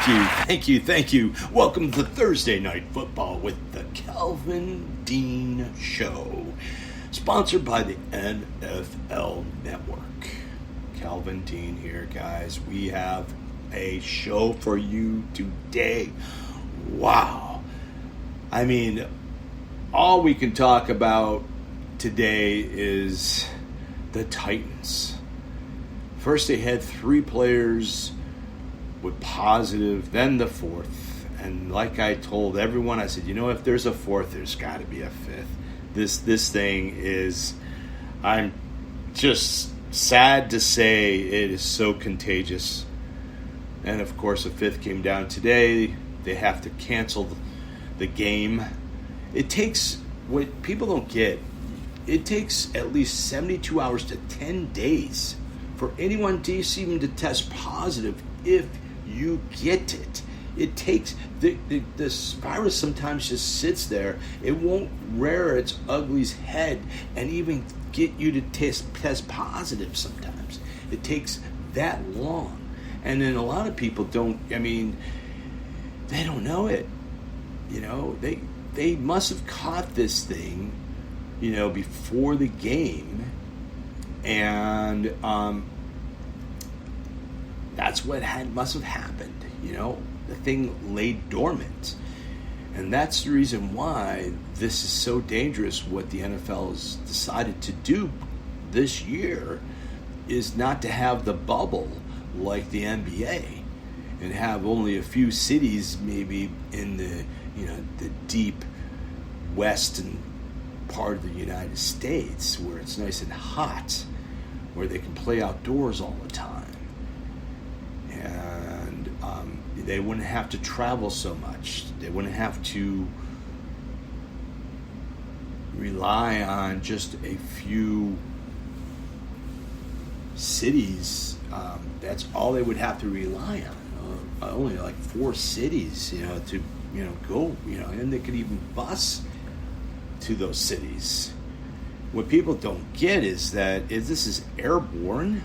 Thank you. Welcome to Thursday Night Football with the Calvin Dean Show, sponsored by the NFL Network. Calvin Dean here, guys. We have a show for you today. Wow. I mean, all we can talk about today is the Titans. First, they had 3 players with positive, then the 4th. And like I told everyone, I said, if there's a 4th, there's got to be a 5th. This thing is, I'm just sad to say it is so contagious. And of course, a 5th came down today. They have to cancel the game. It takes, what people don't get, it takes at least 72 hours to 10 days for anyone to even to test positive if you get it. It takes, this virus sometimes just sits there. It won't rear its ugly's head and even get you to test positive sometimes. It takes that long. And then a lot of people they don't know it. They must have caught this thing, before the game. And that's what must have happened. The thing lay dormant. And that's the reason why this is so dangerous. What the NFL has decided to do this year is not to have the bubble like the NBA and have only a few cities maybe in the deep western part of the United States where it's nice and hot, where they can play outdoors all the time. And they wouldn't have to travel so much. They wouldn't have to rely on just a few cities. That's all they would have to rely on. Only like 4 cities, to go, and they could even bus to those cities. What people don't get is that this is airborne.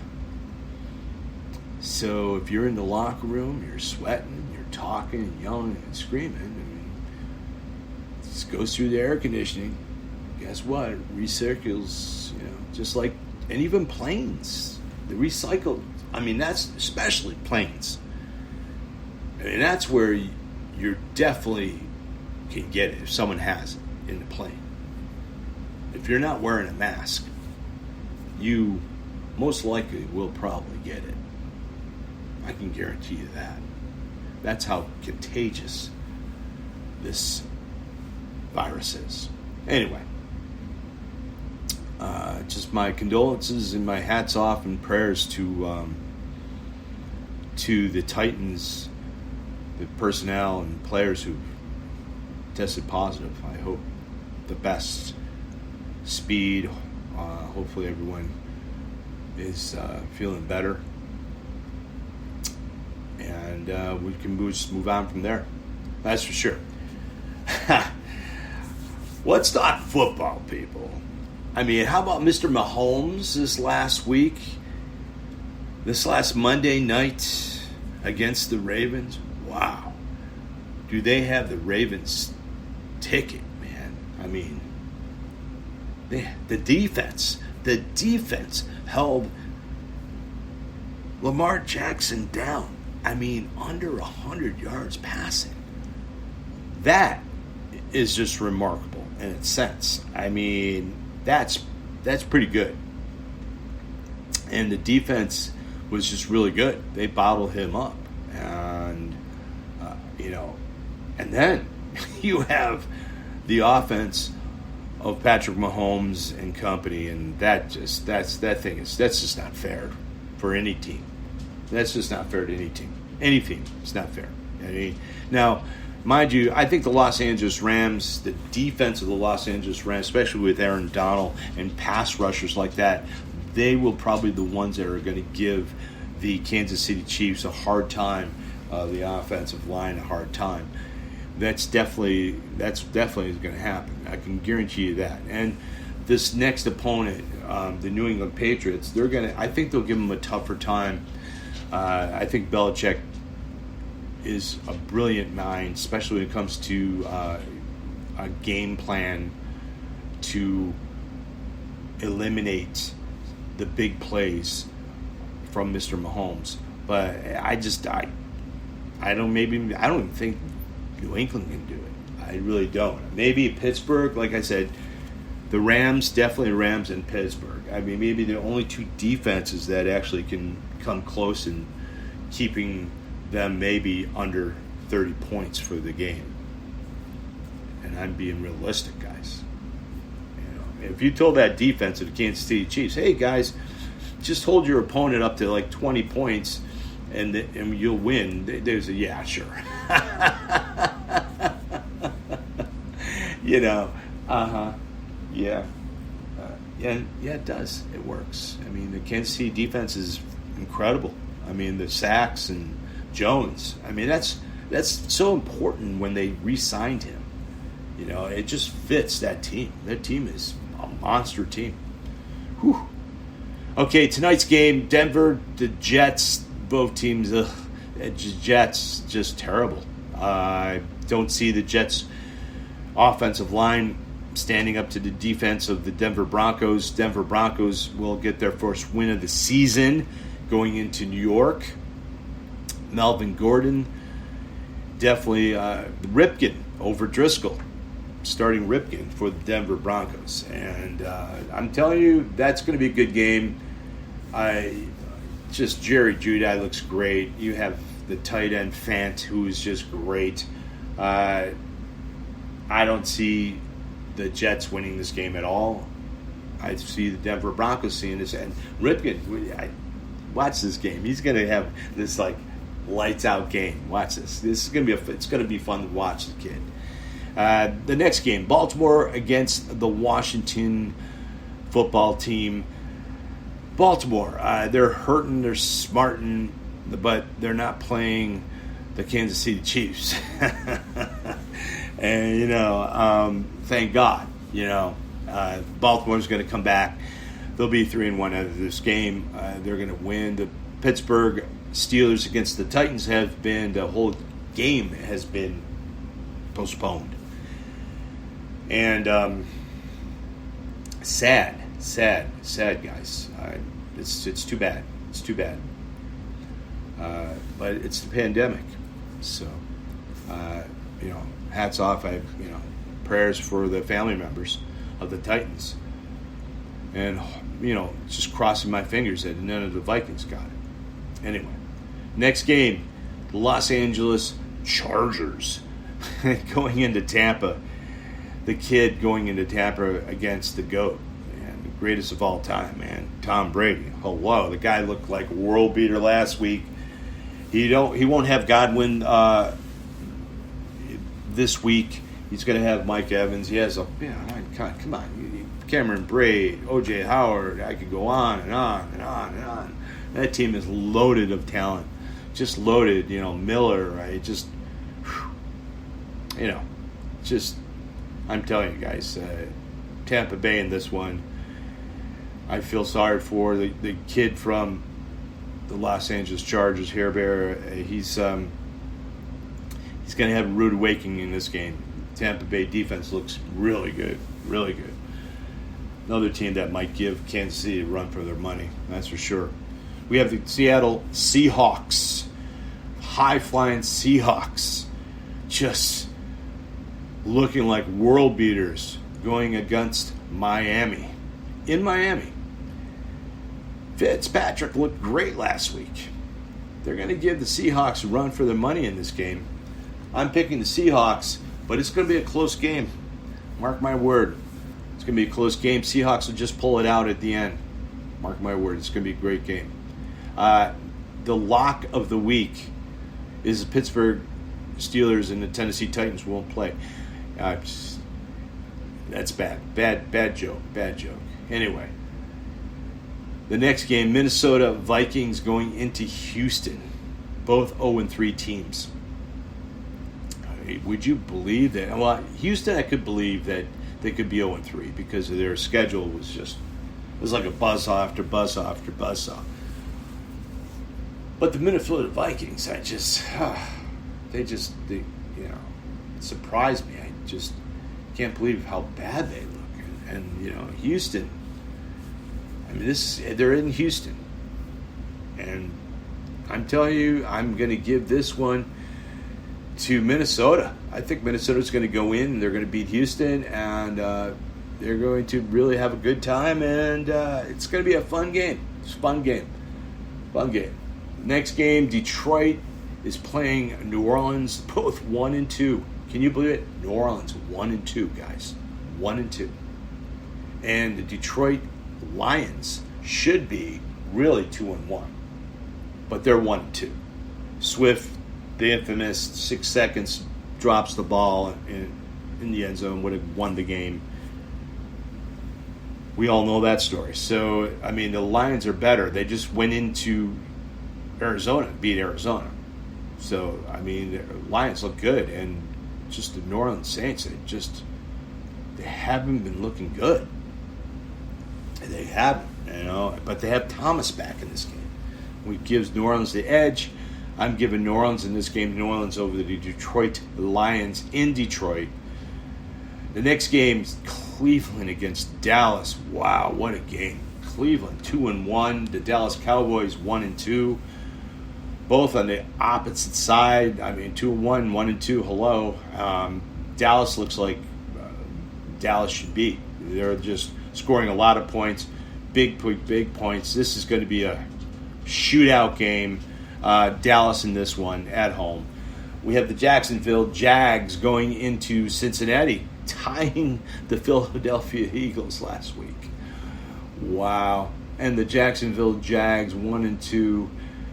So if you're in the locker room, you're sweating, you're talking and yelling and screaming, this goes through the air conditioning. Guess what? It recirculates, just like, and even planes, the recycled. That's especially planes. That's where you definitely can get it if someone has it in the plane. If you're not wearing a mask, you most likely will probably get it. I can guarantee you that. That's how contagious this virus is. Anyway, just my condolences and my hats off and prayers to the Titans, the personnel and players who've tested positive. I hope the best speed. Hopefully everyone is feeling better. And we can just move on from there. That's for sure. Let's talk football, people. How about Mr. Mahomes this last Monday night against the Ravens? Wow. Do they have the Ravens ticket, man? The defense held Lamar Jackson down. Under 100 yards passing. That is just remarkable in its sense. That's pretty good. And the defense was just really good. They bottled him up. And, and then you have the offense of Patrick Mahomes and company, and that's just not fair for any team. That's just not fair to any team. Any team. It's not fair. Now, mind you, I think the Los Angeles Rams, the defense of the Los Angeles Rams, especially with Aaron Donald and pass rushers like that, they will probably be the ones that are going to give the Kansas City Chiefs a hard time, the offensive line a hard time. That's definitely going to happen. I can guarantee you that. And this next opponent, the New England Patriots, I think they'll give them a tougher time. I think Belichick is a brilliant mind, especially when it comes to a game plan to eliminate the big plays from Mr. Mahomes. But I don't even think New England can do it. I really don't. Maybe Pittsburgh, like I said, the Rams, definitely Rams and Pittsburgh. I mean, maybe the only two defenses that actually can come close in keeping them maybe under 30 points for the game. And I'm being realistic, guys. If you told that defense of the Kansas City Chiefs, hey, guys, just hold your opponent up to like 20 points and you'll win, there's a, yeah, sure. Yeah. Yeah, it does. It works. I mean, the Kansas City defense is incredible. I mean, the sacks and Jones. I mean, that's so important when they re-signed him. It just fits that team. That team is a monster team. Whew. Okay, tonight's game, Denver, the Jets, both teams, Jets, just terrible. I don't see the Jets' offensive line standing up to the defense of the Denver Broncos. Denver Broncos will get their first win of the season going into New York. Melvin Gordon, definitely Ripken over Driscoll, starting Ripken for the Denver Broncos. And I'm telling you, that's going to be a good game. Jerry Jeudy looks great. You have the tight end Fant, who is just great. I don't see the Jets winning this game at all. I see the Denver Broncos seeing this. And Ripken, watch this game. He's going to have this like lights out game. Watch this. This is going to be it's going to be fun to watch the kid. The next game, Baltimore against the Washington football team. Baltimore, they're hurting, they're smarting, but they're not playing the Kansas City Chiefs. And, thank God, Baltimore's going to come back. They'll be 3-1 out of this game. They're going to win. The Pittsburgh Steelers against the Titans the whole game has been postponed. And sad, guys. It's too bad. It's too bad. But it's the pandemic. So, hats off. Prayers for the family members of the Titans. And, just crossing my fingers that none of the Vikings got it. Anyway, next game, the Los Angeles Chargers going into Tampa. The kid going into Tampa against the GOAT, man, the greatest of all time, man, Tom Brady. Oh, wow, the guy looked like a world beater last week. He won't have Godwin this week. He's going to have Mike Evans. He has come on, Cameron Braid, O.J. Howard. I could go on and on and on and on. That team is loaded of talent, just loaded. Miller, right? I'm telling you guys, Tampa Bay in this one. I feel sorry for the kid from the Los Angeles Chargers, Hair Bear. He's going to have a rude awakening in this game. Tampa Bay defense looks really good, really good. Another team that might give Kansas City a run for their money, that's for sure. We have the Seattle Seahawks, high-flying Seahawks, just looking like world beaters going against Miami. In Miami. Fitzpatrick looked great last week. They're going to give the Seahawks a run for their money in this game. I'm picking the Seahawks, but it's going to be a close game. Mark my word. It's going to be a close game. Seahawks will just pull it out at the end. Mark my word. It's going to be a great game. The lock of the week is the Pittsburgh Steelers and the Tennessee Titans won't play. That's bad. Bad joke. Anyway, the next game, Minnesota Vikings going into Houston. Both 0-3 teams. Would you believe that? Well, Houston, I could believe that they could be 0-3 because of their schedule was like a buzzsaw after buzzsaw after buzzsaw. But the Minnesota Vikings, surprised me. I just can't believe how bad they look. And Houston. I mean, they're in Houston, and I'm telling you, I'm going to give this one to Minnesota. I think Minnesota's going to go in, and they're going to beat Houston, and they're going to really have a good time, and it's going to be a fun game. It's a fun game. Next game, Detroit is playing New Orleans, both 1-2. Can you believe it? New Orleans 1-2, guys, 1-2, and the Detroit Lions should be really 2-1, but they're 1-2. Swift, the infamous 6 seconds, drops the ball in the end zone, would have won the game. We all know that story. So, I mean, the Lions are better. They just went into Arizona, beat Arizona. So, I mean, the Lions look good, and just the New Orleans Saints, they haven't been looking good. They haven't, but they have Thomas back in this game, which gives New Orleans the edge. I'm giving New Orleans in this game, New Orleans over the Detroit Lions in Detroit. The next game is Cleveland against Dallas. Wow, what a game. Cleveland 2-1, the Dallas Cowboys 1-2. Both on the opposite side. I mean, 2-1, 1-2, hello. Dallas looks like Dallas should be. They're just scoring a lot of points, big points. This is going to be a shootout game. Dallas in this one at home. We have the Jacksonville Jags going into Cincinnati, tying the Philadelphia Eagles last week. Wow. And the Jacksonville Jags 1-2.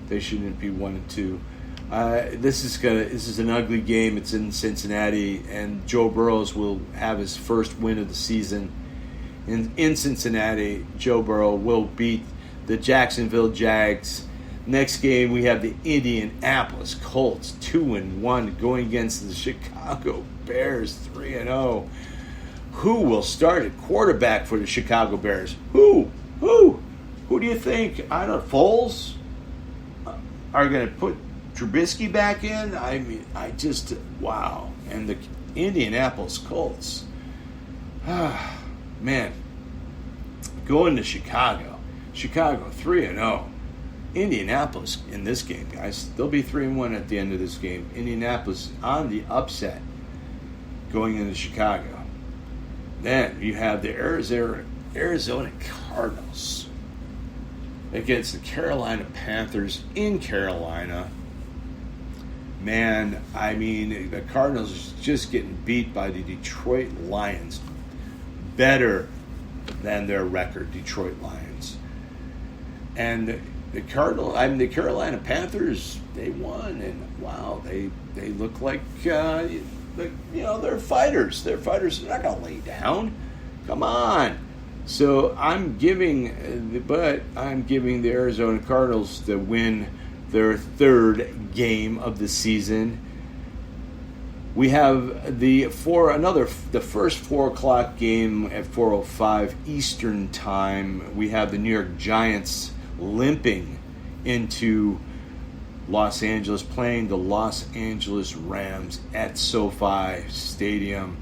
They shouldn't be 1-2. This is an ugly game. It's in Cincinnati, and Joe Burrow will have his first win of the season. In Cincinnati, Joe Burrow will beat the Jacksonville Jags. Next game, we have the Indianapolis Colts 2-1 going against the Chicago Bears 3-0. Who will start at quarterback for the Chicago Bears? Who do you think? I don't know. Foles are going to put Trubisky back in? I mean, wow. And the Indianapolis Colts, man, going to Chicago 3-0. Indianapolis in this game, guys, they'll be 3-1 at the end of this game. Indianapolis on the upset going into Chicago. Then you have the Arizona Cardinals against the Carolina Panthers in Carolina. Man, I mean, the Cardinals is just getting beat by the Detroit Lions. Better than their record, Detroit Lions. And the Carolina Panthers, they won, and wow, they look like they're fighters. They're fighters. They're not going to lay down. Come on. So I'm giving the Arizona Cardinals to win their third game of the season. We have the first 4:00 game at 4:05 Eastern Time. We have the New York Giants limping into Los Angeles, playing the Los Angeles Rams at SoFi Stadium.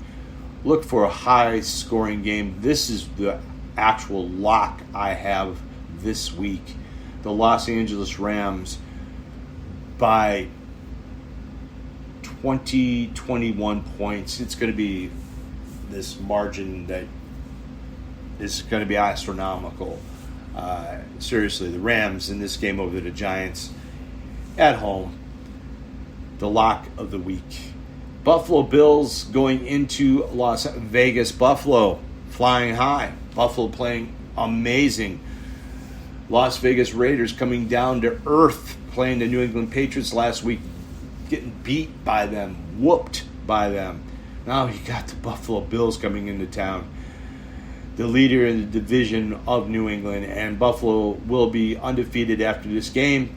Look for a high-scoring game. This is the actual lock I have this week. The Los Angeles Rams by 21 points. It's going to be this margin that is going to be astronomical. Seriously, the Rams in this game over the Giants at home. The lock of the week. Buffalo Bills going into Las Vegas. Buffalo flying high. Buffalo playing amazing. Las Vegas Raiders coming down to earth, playing the New England Patriots last week, getting beat by them, whooped by them. Now you got the Buffalo Bills coming into town, the leader in the division of New England, and Buffalo will be undefeated after this game.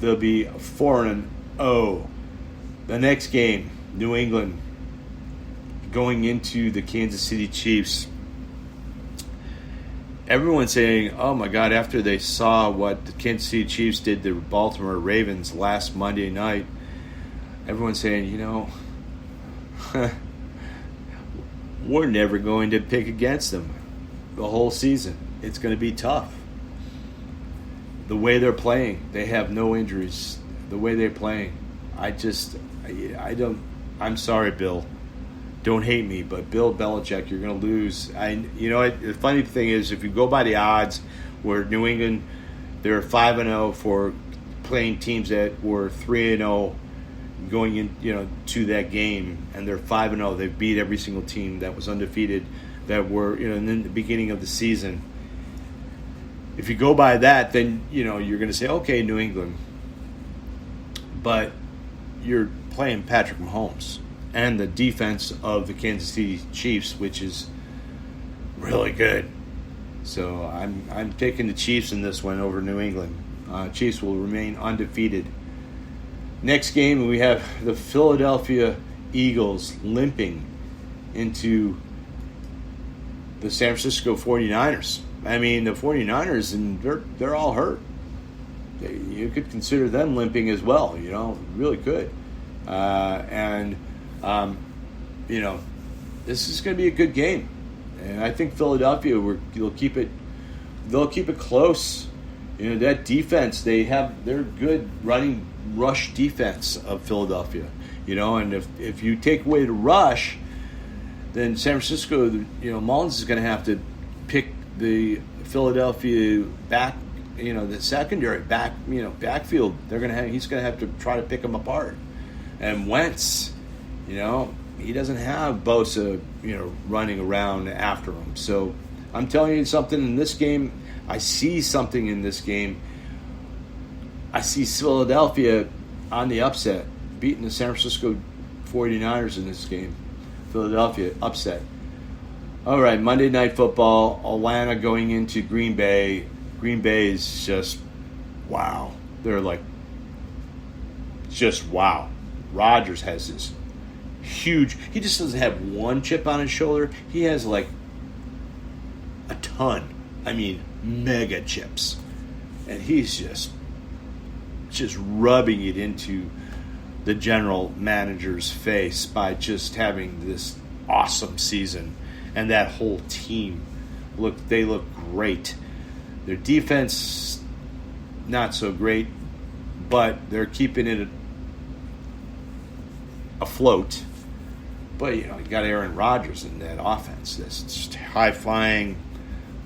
They'll be 4-0. The next game, New England going into the Kansas City Chiefs. Everyone's saying, oh my God, after they saw what the Kansas City Chiefs did to the Baltimore Ravens last Monday night, everyone's saying, we're never going to pick against them the whole season. It's going to be tough. The way they're playing, they have no injuries. The way they're playing, I'm sorry, Bill. Don't hate me, but Bill Belichick, you're going to lose. The funny thing is, if you go by the odds, where New England, they're 5-0 for playing teams that were 3-0 going in, to that game, and they're 5-0. They've beat every single team that was undefeated that were, in the beginning of the season. If you go by that, then, you're going to say, okay, New England. But you're playing Patrick Mahomes and the defense of the Kansas City Chiefs, which is really good. So I'm taking the Chiefs in this one over New England. Chiefs will remain undefeated. Next game, we have the Philadelphia Eagles limping into the San Francisco 49ers. I mean, the 49ers, and they're all hurt. You could consider them limping as well, really could. This is going to be a good game. And I think Philadelphia, they'll keep it close. That defense, they're good running rush defense of Philadelphia. And if you take away the rush, then San Francisco, Mullins is going to have to pick the Philadelphia back, the secondary backfield. He's going to have to try to pick them apart. And Wentz, he doesn't have Bosa, running around after him. So I'm telling you something in this game. I see something in this game. I see Philadelphia on the upset, beating the San Francisco 49ers in this game. Philadelphia upset. All right, Monday Night Football, Atlanta going into Green Bay. Green Bay is just wow. They're just wow. Rodgers has this huge, he just doesn't have one chip on his shoulder. He has a ton. I mean, mega chips. And he's just rubbing it into the general manager's face by just having this awesome season. And that whole team, they look great. Their defense, not so great, but they're keeping it afloat. But, you got Aaron Rodgers in that offense that's just high-flying.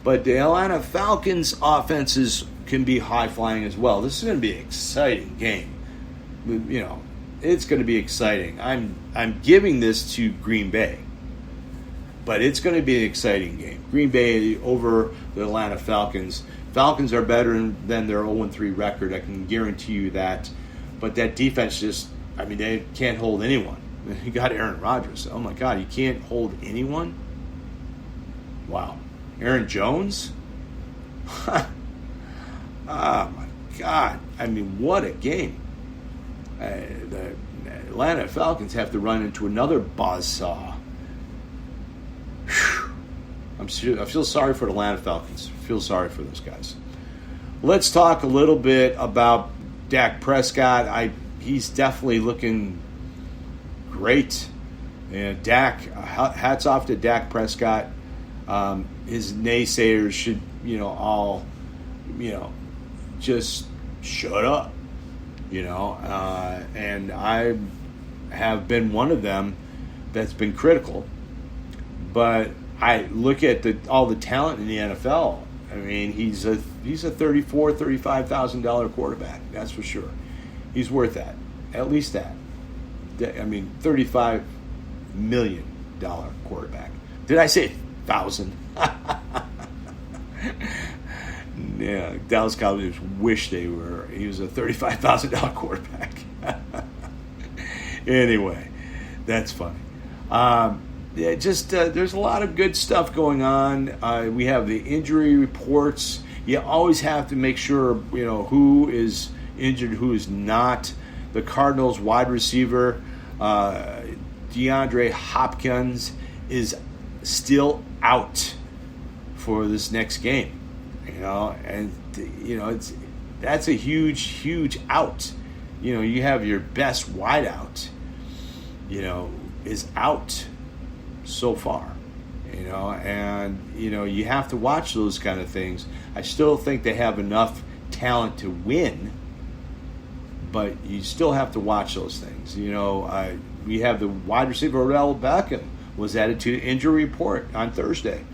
But the Atlanta Falcons offenses can be high-flying as well. This is going to be an exciting game. It's going to be exciting. I'm giving this to Green Bay. But it's going to be an exciting game. Green Bay over the Atlanta Falcons. Falcons are better than their 0-3 record. I can guarantee you that. But that defense they can't hold anyone. You got Aaron Rodgers. Oh, my God, you can't hold anyone? Wow. Aaron Jones? Oh, my God. What a game. The Atlanta Falcons have to run into another buzzsaw. I feel sorry for the Atlanta Falcons. I feel sorry for those guys. Let's talk a little bit about Dak Prescott. He's definitely looking great. And hats off to Dak Prescott. His naysayers should, all, just shut up. And I have been one of them that's been critical. But I look at all the talent in the NFL. He's a $34,000, $35,000 quarterback. That's for sure. He's worth that. At least that. $35 million quarterback. Did I say 1,000? Yeah, Dallas Cowboys wish he was a $35,000 quarterback. Anyway, that's funny. There's a lot of good stuff going on. We have the injury reports. You always have to make sure, who is injured, who is not. The Cardinals wide receiver, DeAndre Hopkins, is still out for this next game. That's a huge out. You have your best wideout is out so far. And you have to watch those kind of things. I still think they have enough talent to win, but you still have to watch those things. We have the wide receiver Odell Beckham was added to the injury report on Thursday.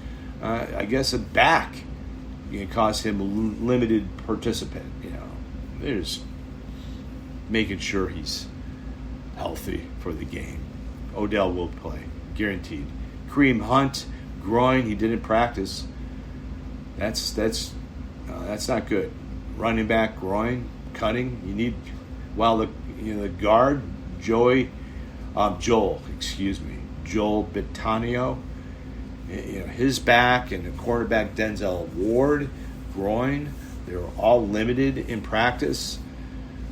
I guess a back caused him a limited participant. They're just making sure he's healthy for the game. Odell will play, guaranteed. Kareem Hunt, groin, he didn't practice. That's not good. Running back, groin, cutting. You need, the guard, Joel Bitonio, his back, and the cornerback Denzel Ward, groin. They were all limited in practice.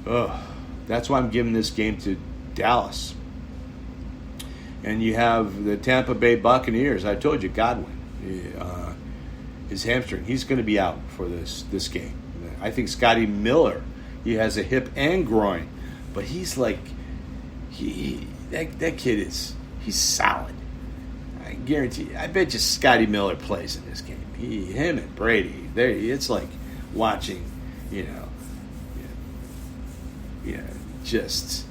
That's why I'm giving this game to Dallas. And you have the Tampa Bay Buccaneers. I told you, Godwin, his hamstring. He's going to be out for this game. I think Scotty Miller, he has a hip and groin, but he's like, that kid he's solid. I guarantee. I bet you Scotty Miller plays in this game. Him and Brady. It's like watching, just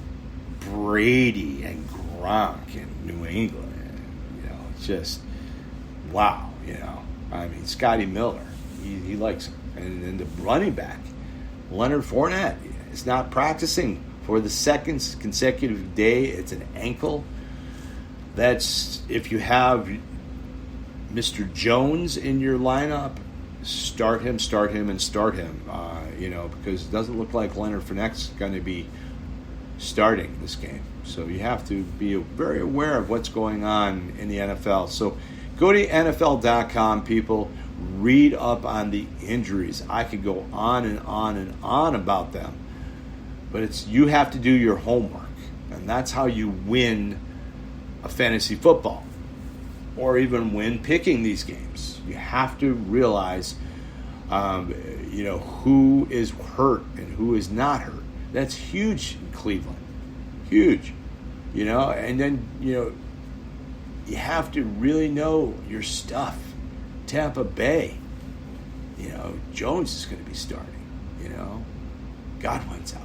Brady and Gronk in New England. Just wow. Scotty Miller, he likes him. And then the running back, Leonard Fournette, is not practicing for the second consecutive day. It's an ankle. That's, if you have Mr. Jones in your lineup, start him, because it doesn't look like Leonard Fournette's going to be starting this game. So you have to be very aware of what's going on in the NFL. So go to NFL.com, people. Read up on the injuries. I could go on and on and on about them. But you have to do your homework. And that's how you win a fantasy football. Or even win picking these games. You have to realize, who is hurt and who is not hurt. That's huge in Cleveland. Huge. And then, you have to really know your stuff. Tampa Bay, Jones is going to be starting, Godwin's out.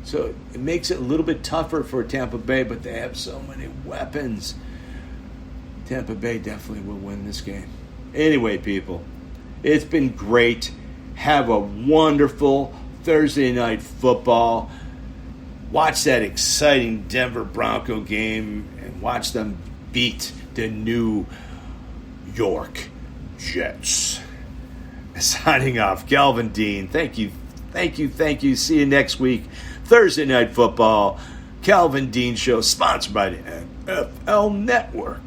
So it makes it a little bit tougher for Tampa Bay, but they have so many weapons. Tampa Bay definitely will win this game. Anyway, people, it's been great. Have a wonderful Thursday night football. Watch that exciting Denver Bronco game and watch them beat the New York Jets. Signing off, Calvin Dean. Thank you. See you next week. Thursday Night Football, Calvin Dean Show, sponsored by the NFL Network.